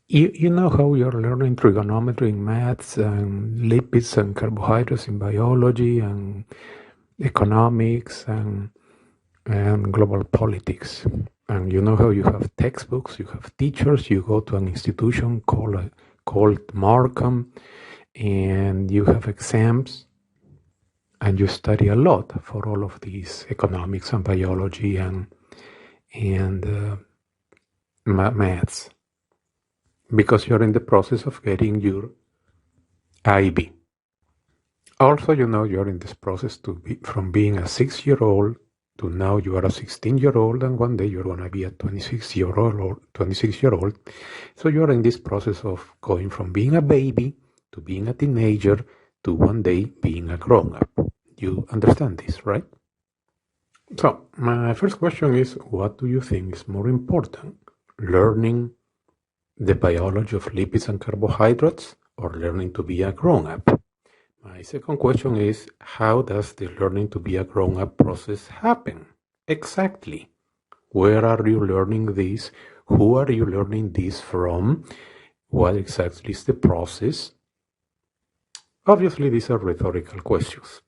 You know how you're learning trigonometry in maths and lipids and carbohydrates in biology and economics and global politics. And you know how you have textbooks, you have teachers, you go to an institution called Markham, and you have exams, and you study a lot for all of these economics and biology and maths, because you're in the process of getting your IB. Also, you know, you're in this process from being a 6-year-old to now you are a 16-year-old, and one day you're going to be a 26-year-old. So you're in this process of going from being a baby to being a teenager to one day being a grown-up. You understand this, right? So my first question is, what do you think is more important? Learning the biology of lipids and carbohydrates, or learning to be a grown-up? My second question is, how does the learning to be a grown-up process happen? Exactly. Where are you learning this? Who are you learning this from? What exactly is the process? Obviously, these are rhetorical questions.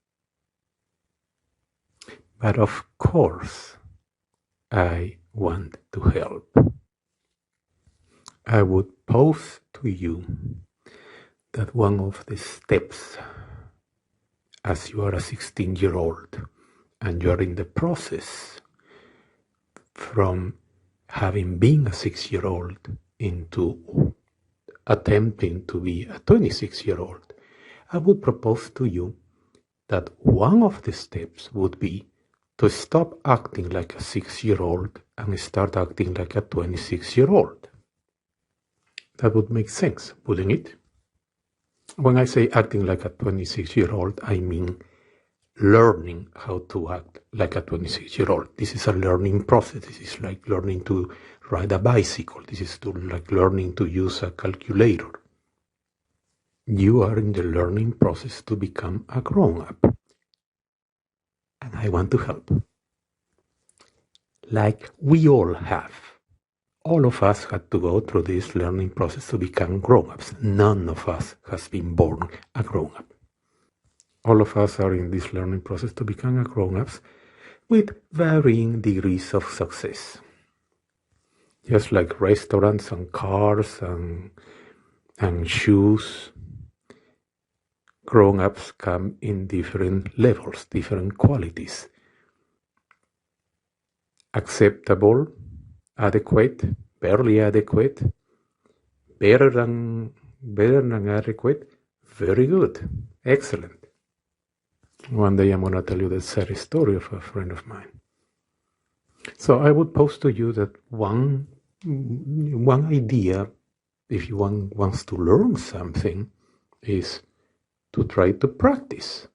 But of course, I want to help. I would pose to you that one of the steps, as you are a 16-year-old and you are in the process from having been a 6-year-old into attempting to be a 26-year-old, I would propose to you that one of the steps would be to stop acting like a 6-year-old and start acting like a 26-year-old. That would make sense, wouldn't it? When I say acting like a 26-year-old, I mean learning how to act like a 26-year-old. This is a learning process. This is like learning to ride a bicycle. This is like learning to use a calculator. You are in the learning process to become a grown-up. And I want to help. Like we all have. All of us had to go through this learning process to become grown-ups. None of us has been born a grown-up. All of us are in this learning process to become grown-ups with varying degrees of success. Just like restaurants and cars and shoes, grown-ups come in different levels, different qualities. Acceptable, adequate, barely adequate, better than adequate, very good, excellent. One day I'm going to tell you the sad story of a friend of mine. So I would pose to you that one idea, if one wants to learn something, is to try to practice.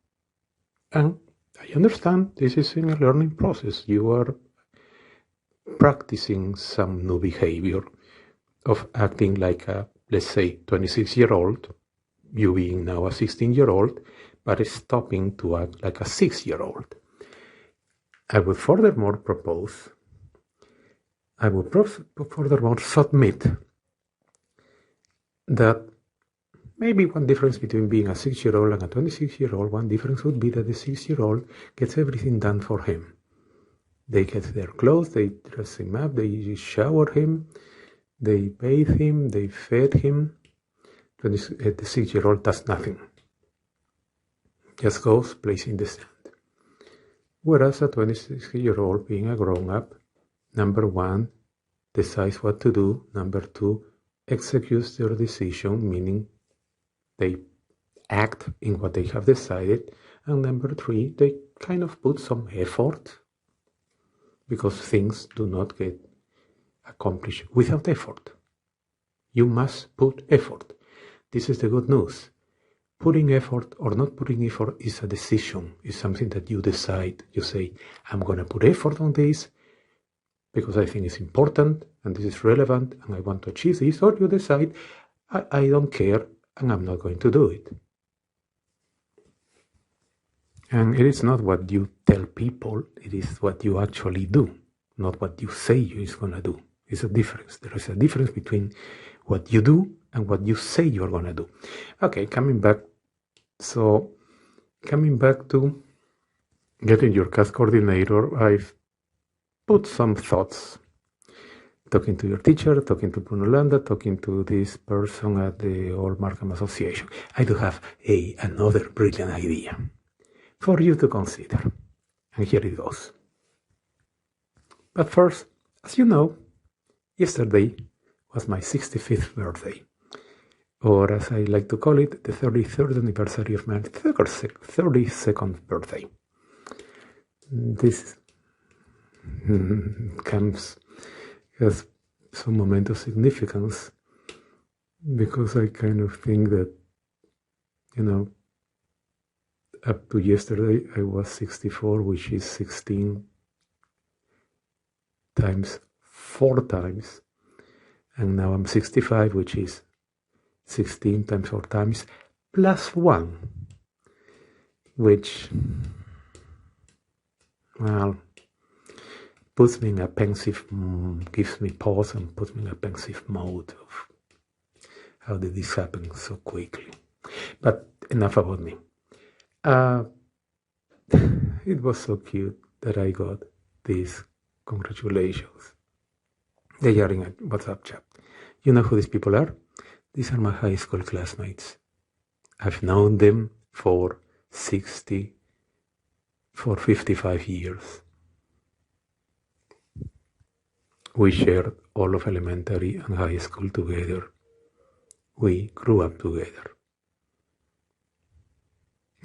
And I understand this is in a learning process. You are practicing some new behavior of acting like a, let's say, 26-year-old, you being now a 16-year-old, but stopping to act like a 6-year-old. I would furthermore submit that maybe one difference between being a 6-year-old and a 26-year-old, one difference would be that the 6-year-old gets everything done for him. They get their clothes, they dress him up, they shower him, they bathe him, they fed him. The 6-year-old does nothing. Just goes, plays in the sand. Whereas a 26-year-old, being a grown-up, number one, decides what to do. Number two, executes their decision, meaning they act in what they have decided. And number three, they kind of put some effort, because things do not get accomplished without effort. You must put effort. This is the good news. Putting effort or not putting effort is a decision. It's something that you decide. You say, I'm going to put effort on this because I think it's important and this is relevant and I want to achieve this. Or you decide, I don't care and I'm not going to do it. And it is not what you tell people, it is what you actually do, not what you say you're going to do. It's a difference. There is a difference between what you do and what you say you're going to do. Okay, coming back to getting your CAS coordinator, I've put some thoughts. Talking to your teacher, talking to Bruno Landa, talking to this person at the Old Markham Association. I do have another brilliant idea for you to consider. And here it goes. But first, as you know, yesterday was my 65th birthday. Or as I like to call it, the 33rd anniversary of my 32nd birthday. This has some moment of significance because I kind of think that, up to yesterday I was 64, which is 16 times 4 times, and now I'm 65, which is 16 times 4 times plus 1, which, well, puts me in a pensive, gives me pause and puts me in a pensive mode of how did this happen so quickly. But enough about me. It was so cute that I got these congratulations. They are in a WhatsApp chat. You know who these people are? These are my high school classmates. I've known them for 55 years. We shared all of elementary and high school together. We grew up together.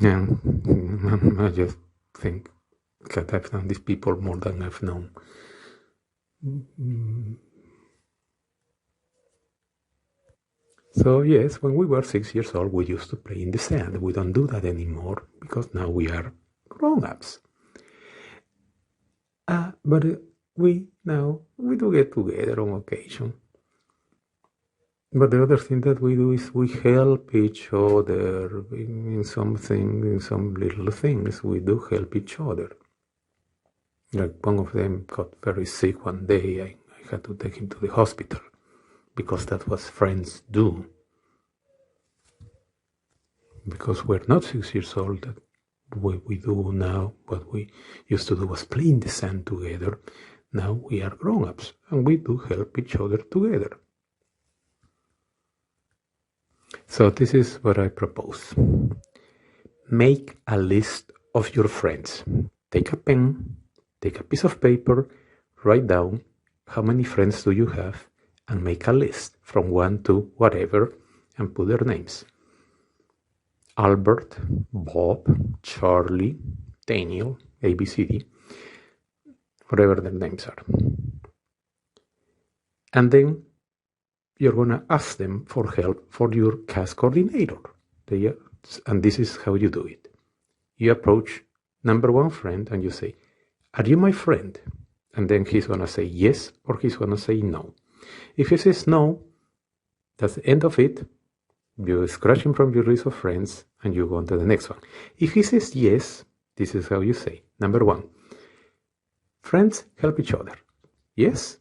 And I just think that I've known these people more than I've known. So yes, when we were 6 years old, we used to play in the sand. We don't do that anymore because now we are grown-ups. But we do get together on occasion. But the other thing that we do is we help each other in some little things. We do help each other. Like one of them got very sick one day. I had to take him to the hospital because that's what friends do. Because we're not 6 years old, what we do now, what we used to do was play in the sand together. Now we are grown-ups and we do help each other together. So this is what I propose. Make a list of your friends. Take a pen, take a piece of paper, write down how many friends do you have, and make a list from 1 to whatever, and put their names. Albert, Bob, Charlie, Daniel, ABCD, whatever their names are. And then you're going to ask them for help for your CAS coordinator. And this is how you do it. You approach number 1 friend and you say, "Are you my friend?" And then he's going to say yes or he's going to say no. If he says no, that's the end of it. You scratch him from your list of friends and you go on to the next one. If he says yes, this is how you say. Number 1, friends help each other. Yes.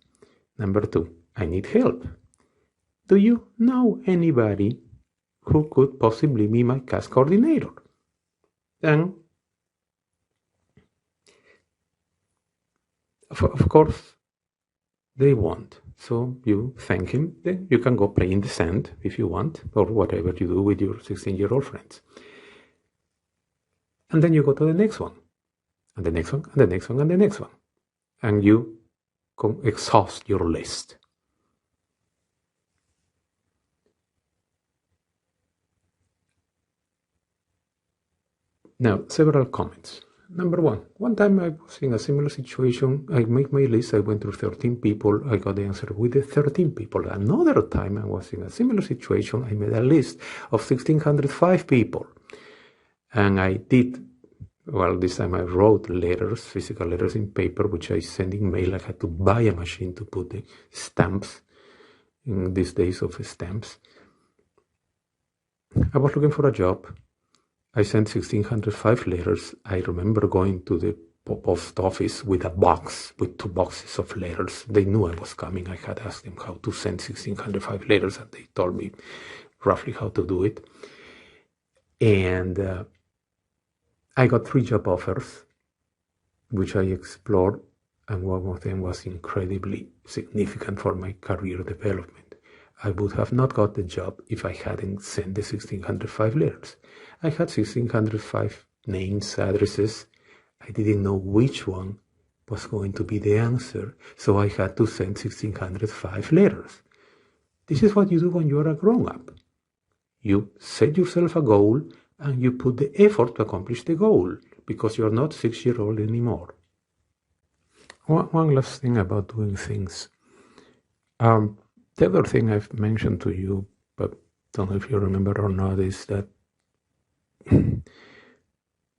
Number 2, I need help. Do you know anybody who could possibly be my CAS coordinator? Then, of course, they won't. So you thank him. Then you can go play in the sand if you want, or whatever you do with your 16-year-old friends. And then you go to the next one, and the next one, and the next one, and the next one. And you exhaust your list. Now, several comments. Number 1, one time I was in a similar situation. I made my list. I went through 13 people. I got the answer with the 13 people. Another time I was in a similar situation. I made a list of 1,605 people. And I did, well, this time I wrote letters, physical letters in paper, which I sent in mail. I had to buy a machine to put the stamps in these days of stamps. I was looking for a job. I sent 1,605 letters. I remember going to the post office with a box with 2 boxes of letters. They knew I was coming. I had asked them how to send 1605 letters, and they told me roughly how to do it. And I got 3 job offers, which I explored, and one of them was incredibly significant for my career development. I would have not got the job if I hadn't sent the 1605 letters. I had 1605 names, addresses. I didn't know which one was going to be the answer, so I had to send 1605 letters. This is what you do when you are a grown-up. You set yourself a goal and you put the effort to accomplish the goal, because you're not 6-year-old anymore. One last thing about doing things. The other thing I've mentioned to you, but don't know if you remember or not, is that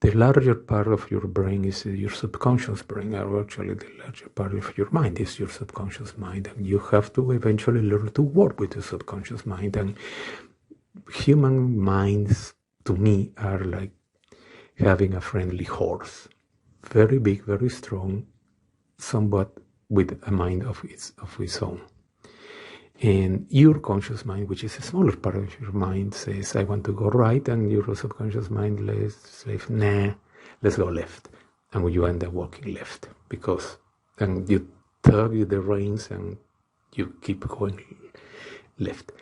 the larger part of your brain is your subconscious brain, or actually the larger part of your mind is your subconscious mind, and you have to eventually learn to work with the subconscious mind. And human minds, to me, are like having a friendly horse, very big, very strong, somewhat with a mind of its own. And your conscious mind, which is a smaller part of your mind, says, I want to go right, and your subconscious mind says, nah, let's go left. And you end up walking left, because then you tug the reins and you keep going left.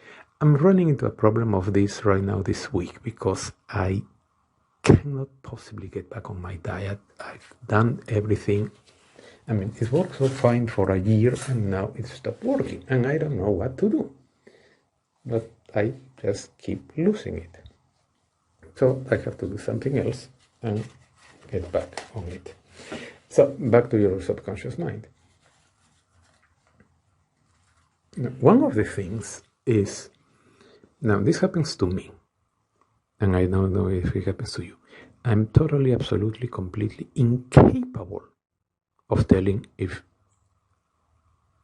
I'm running into a problem of this right now this week, because I cannot possibly get back on my diet. I've done everything. I mean, it worked so fine for a year, and now it stopped working, and I don't know what to do. But I just keep losing it. So I have to do something else and get back on it. So back to your subconscious mind. Now, one of the things is, now this happens to me, and I don't know if it happens to you. I'm totally, absolutely, completely incapable of telling if,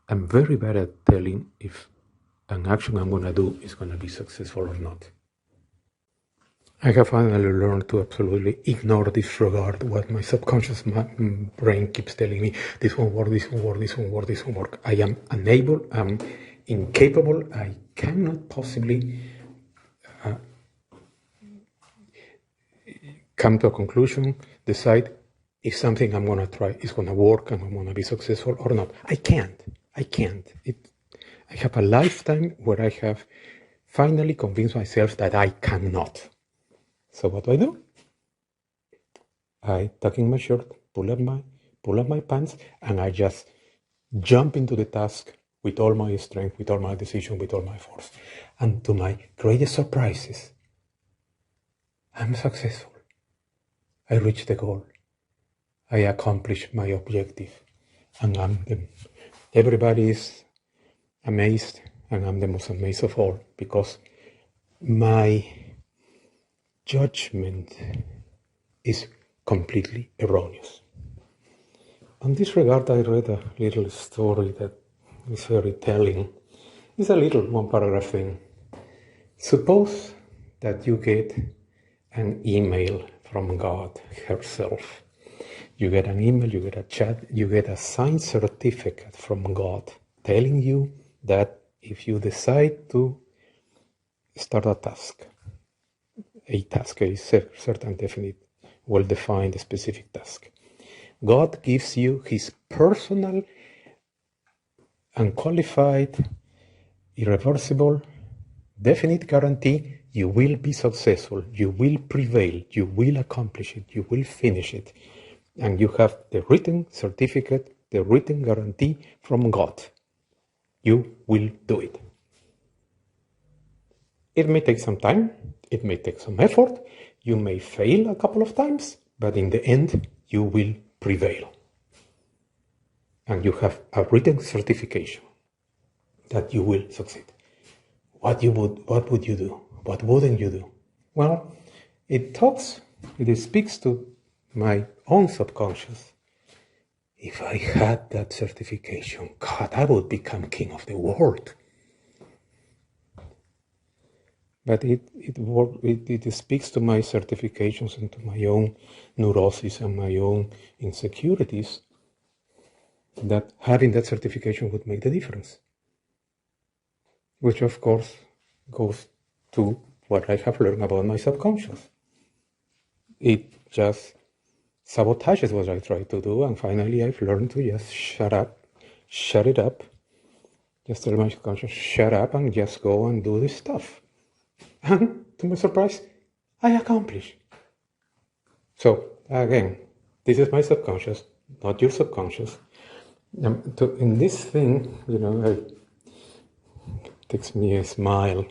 I'm very bad at telling if an action I'm going to do is going to be successful or not. I have finally learned to absolutely ignore, disregard what my subconscious brain keeps telling me. This won't work, this won't work, this won't work, this won't work. I am unable, I'm incapable, I cannot possibly come to a conclusion, decide if something I'm going to try is going to work and I'm going to be successful or not. I can't. I have a lifetime where I have finally convinced myself that I cannot. So what do? I tuck in my shirt, pull up my pants, and I just jump into the task with all my strength, with all my decision, with all my force. And to my greatest surprises, I'm successful. I reach the goal. I accomplish my objective, and everybody is amazed, and I'm the most amazed of all, because my judgment is completely erroneous. On this regard, I read a little story that is very telling. It's a little one-paragraph thing. Suppose that you get an email from God herself. You get an email, you get a chat, you get a signed certificate from God telling you that if you decide to start a task, a certain, definite, well-defined, specific task, God gives you His personal, unqualified, irreversible, definite guarantee you will be successful, you will prevail, you will accomplish it, you will finish it. And you have the written certificate, the written guarantee from God. You will do it. It may take some time, it may take some effort, you may fail a couple of times, but in the end, you will prevail. And you have a written certification that you will succeed. What would you do? What wouldn't you do? Well, it speaks to my own subconscious. If I had that certification, God, I would become king of the world. But it speaks to my certifications and to my own neuroses and my own insecurities that having that certification would make the difference. Which of course goes to what I have learned about my subconscious. It just sabotages what I try to do, and finally I've learned to just shut it up, just tell my subconscious, shut up and just go and do this stuff. And to my surprise, I accomplish. So again, this is my subconscious, not your subconscious. In this thing, it takes me a smile.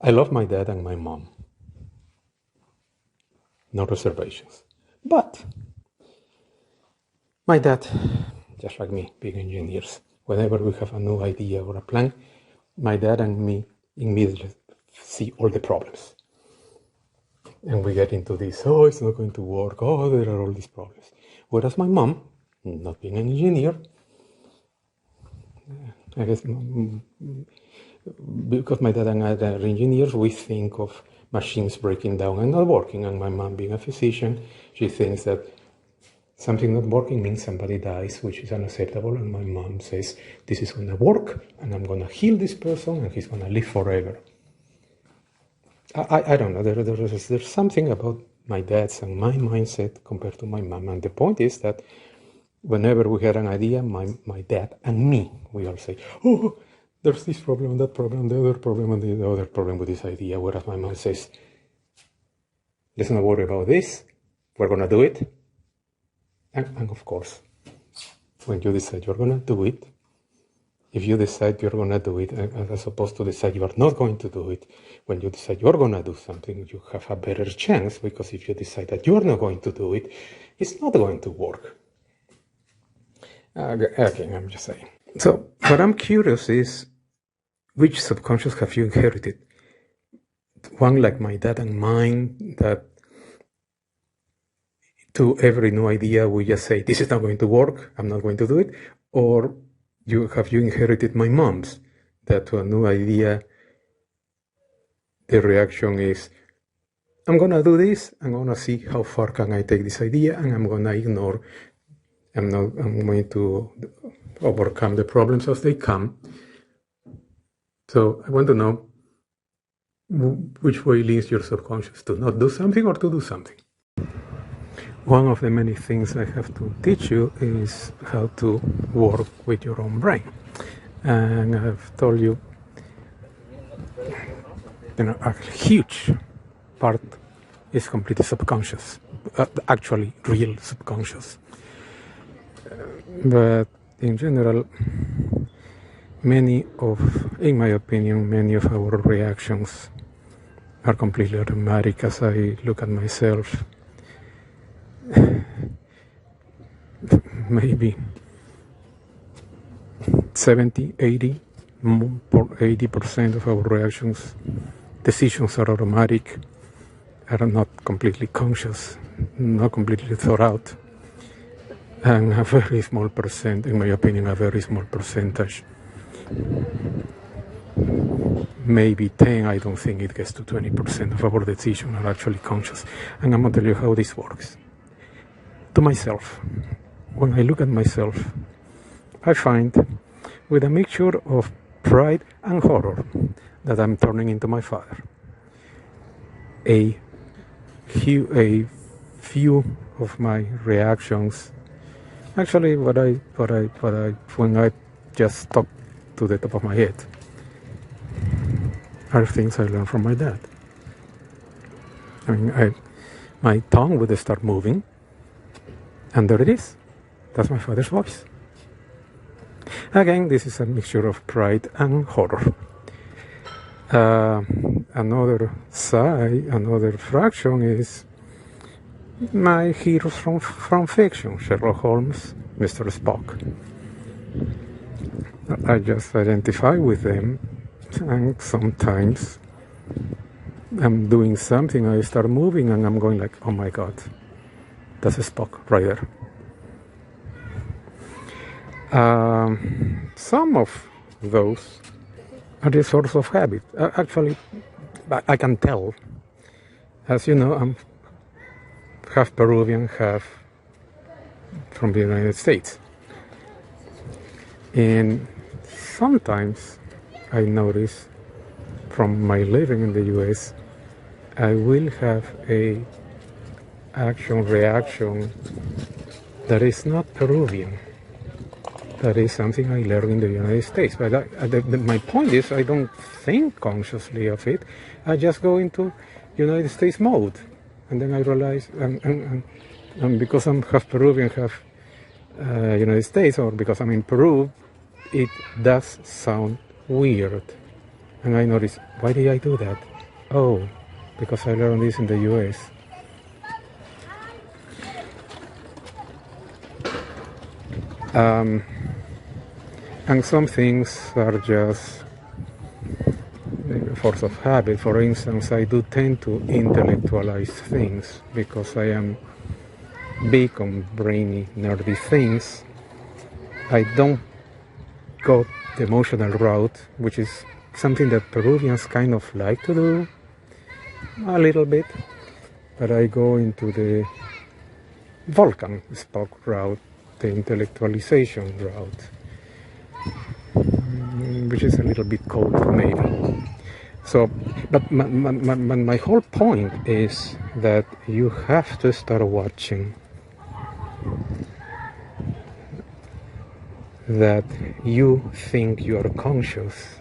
I love my dad and my mom. No reservations. But my dad, just like me, being engineers, whenever we have a new idea or a plan, my dad and me immediately see all the problems. And we get into this, oh, it's not going to work, oh, there are all these problems. Whereas my mom, not being an engineer, I guess because my dad and I are engineers, we think of machines breaking down and not working. And my mom, being a physician, she thinks that something not working means somebody dies, which is unacceptable. And my mom says, this is going to work, and I'm going to heal this person, and he's going to live forever. I don't know. There's something about my dad's and my mindset compared to my mom. And the point is that whenever we had an idea, my dad and me, we all say, oh, there's this problem, that problem, the other problem, and the other problem with this idea. Whereas my mom says, let's not worry about this. We're going to do it. And of course, when you decide you're going to do it, if you decide you're going to do it, as opposed to decide you are not going to do it, when you decide you're going to do something, you have a better chance, because if you decide that you're not going to do it, it's not going to work. Again, I'm just saying. So what I'm curious is, which subconscious have you inherited? One like my dad and mine, that to every new idea we just say, this is not going to work, I'm not going to do it? Or have you inherited my mom's, that to a new idea, the reaction is, I'm going to do this, I'm going to see how far can I take this idea, and I'm going to ignore, I'm going to overcome the problems as they come. So I want to know which way leads your subconscious, to not do something or to do something. One of the many things I have to teach you is how to work with your own brain. And I've told you, a huge part is completely subconscious, actually real subconscious. But in general, in my opinion, many of our reactions are completely automatic. As I look at myself, maybe 80% of our decisions are automatic, are not completely conscious, not completely thought out. And a very small percent, in my opinion, a very small percentage, maybe 10, I don't think it gets to 20% of our decisions are actually conscious. And I'm going to tell you how this works. To myself, when I look at myself, I find, with a mixture of pride and horror, that I'm turning into my father. A few of my reactions, actually, when I just talk to the top of my head, are things I learned from my dad. I mean, my tongue would start moving, and there it is. That's my father's voice. Again, this is a mixture of pride and horror. Another fraction is my heroes from fiction, Sherlock Holmes, Mr. Spock. I just identify with them, and sometimes I'm doing something, I start moving, and I'm going like, oh my God, that's a Spock right there. Some of those are the source of habit. Actually, I can tell. As you know, I'm half Peruvian, half from the United States. And sometimes I notice from my living in the US, I will have a action reaction that is not Peruvian. That is something I learned in the United States. But my point is, I don't think consciously of it. I just go into United States mode. And then I realize, and because I'm half Peruvian, half United States, or because I'm in Peru, it does sound weird. And I notice, why did I do that? Oh, because I learned this in the US. And some things are just a force of habit. For instance, I do tend to intellectualize things because I am big on brainy, nerdy things. I don't go the emotional route, which is something that Peruvians kind of like to do a little bit, but I go into the Vulcan spoke route, the intellectualization route, which is a little bit cold maybe. So, but my whole point is that you have to start watching that you think you are conscious.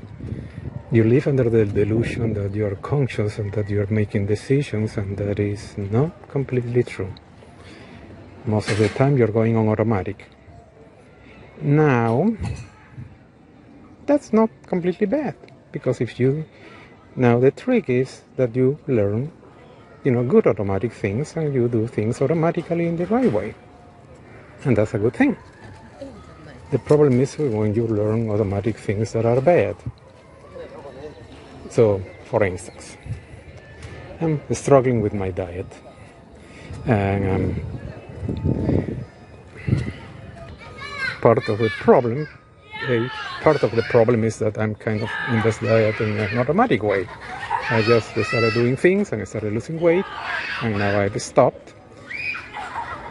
You live under the delusion that you are conscious and that you are making decisions, and that is not completely true. Most of the time you're going on automatic. Now, that's not completely bad, because now the trick is that you learn, good automatic things, and you do things automatically in the right way. And that's a good thing. The problem is when you learn automatic things that are bad. So, for instance, I'm struggling with my diet, and part of the problem is that I'm kind of in this diet in an automatic way. I just started doing things and I started losing weight, and now I've stopped.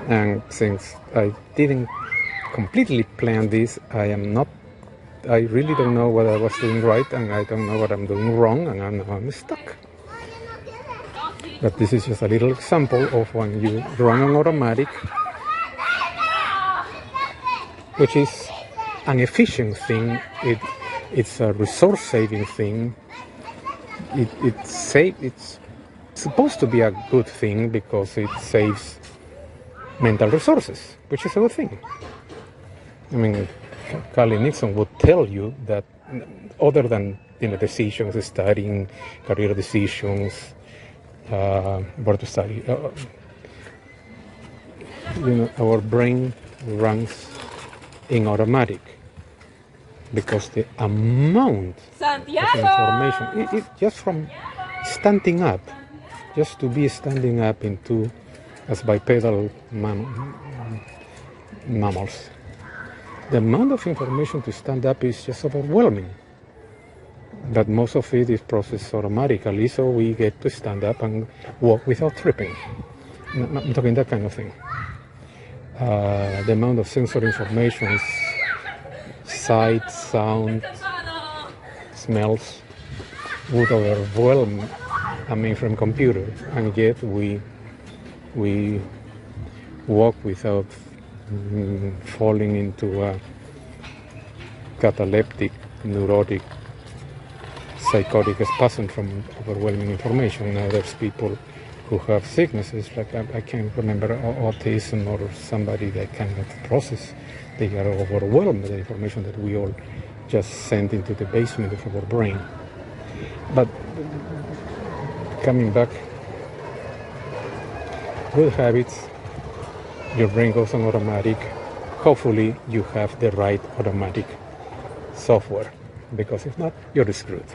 And since I didn't completely plan this, I really don't know what I was doing right, and I don't know what I'm doing wrong, and I'm stuck. But this is just a little example of when you run on automatic, which is an efficient thing. It's a resource-saving thing. It's supposed to be a good thing because it saves mental resources, which is a good thing. I mean, Carly Nixon would tell you that other than decisions, studying, career decisions, where to study, our brain runs in automatic because the amount of information, just from standing up, just to be standing up into as bipedal mammals. The amount of information to stand up is just overwhelming. But most of it is processed automatically, so we get to stand up and walk without tripping. I'm talking that kind of thing. The amount of sensory information is sight, sound, smells would overwhelm a mainframe computer, and yet we walk without falling into a cataleptic, neurotic, psychotic spasm from overwhelming information. Now there's people who have sicknesses, like I can't remember, autism or somebody that cannot process. They are overwhelmed with the information that we all just send into the basement of our brain. But coming back, good habits, your brain goes on automatic. Hopefully you have the right automatic software, because if not, you're screwed.